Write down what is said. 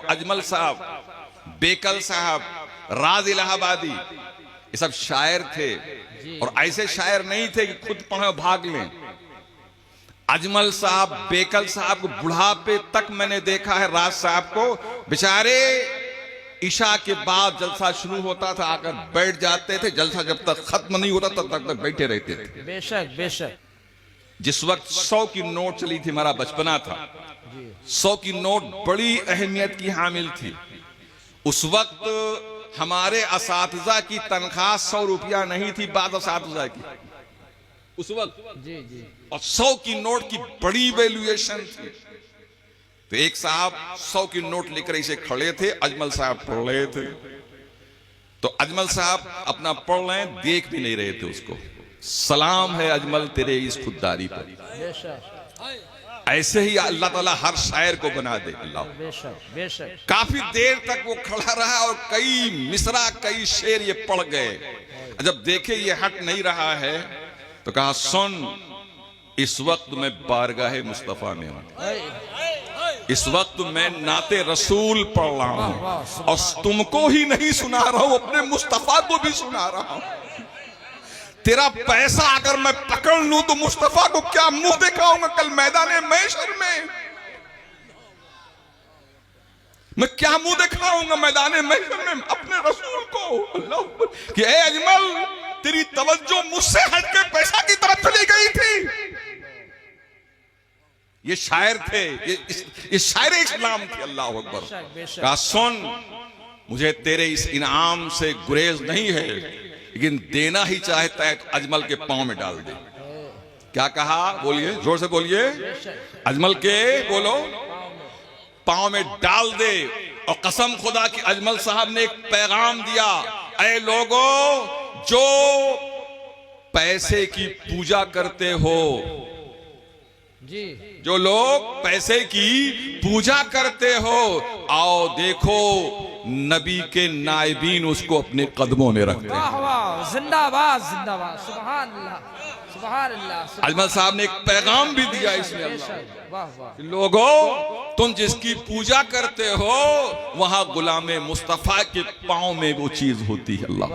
अजमल साहब, बेकल साहब, राज इलाहाबादी, ये सब शायर थे। और ऐसे शायर नहीं थे कि खुद पढ़े भाग लें। अजमल साहब, बेकल साहब को बुढ़ापे तक मैंने देखा है। राज साहब को बेचारे ईशा के बाद जलसा शुरू होता था, आकर बैठ जाते थे। जलसा जब तक खत्म नहीं होता तब तक बैठे रहते थे। बेशक बेशक। जिस वक्त 100 की नोट चली थी, हमारा बचपना था, 100 की नोट बड़ी अहमियत की हामिल थी। उस वक्त हमारे असातिज़ा की तनख्वाह 100 रुपया नहीं थी, बाद असातिज़ा की उस वक्त। जी जी। और 100 की नोट की बड़ी वैल्यूएशन थी। तो एक साहब 100 की नोट लेकर इसे खड़े थे, अजमल साहब पढ़ रहे थे। तो अजमल साहब अपना पढ़ रहे, देख भी नहीं रहे थे उसको। सलाम है अजमल तेरे इस खुददारी पर। ऐसे ही अल्लाह ताला हर शायर को बना दे। अल्लाह बेशक बेशक। काफी देर तक वो खड़ा रहा और कई मिसरा, कई शेर ये पढ़ गए। जब देखे ये हट नहीं रहा है तो कहा, सुन, इस वक्त मैं बारगाहे मुस्तफा में हूं। इस वक्त मैं नाते रसूल पढ़ रहा हूं और तुमको ही नहीं सुना रहा हूं, अपने मुस्तफा को भी सुना रहा हूं। तेरा पैसा अगर मैं पकड़ लूं तो मुस्तफा को क्या मुंह दिखाऊंगा कल मैदाने महशर में? मैं क्या मुंह दिखाऊंगा मैदाने महशर में अपने रसूल को? अल्लाह कि ए अजमल, तेरी तवज्जो मुझसे हटके पैसा की तरफ चली गई थी। ये शायर थे, ये शायर इस्लाम थे। अल्लाह अकबर। कहा, सुन, मुझे तेरे इस इनाम से गुरेज नहीं है, लेकिन देना ही चाहता है तो अजमल के पांव में डाल दे। क्या कहा? बोलिए, जोर से बोलिए। अजमल के बोलो पांव में डाल दे। और कसम खुदा की अजमल साहब ने एक पैगाम दिया, ऐ लोगों जो पैसे की पूजा करते हो, जी, जो लोग पैसे की पूजा करते हो, आओ देखो नबी के नायबीन उसको अपने कदमों में रखते हैं। वाह वाह, जिंदाबाद जिंदाबाद, सुभान अल्लाह सुभान अल्लाह। अजमल साहब ने एक पैगाम भी दिया इसमें। वाह वाह। लोगों, तुम जिसकी पूजा करते हो वहां गुलामे मुस्तफा के पांव में वो चीज होती है। अल्लाह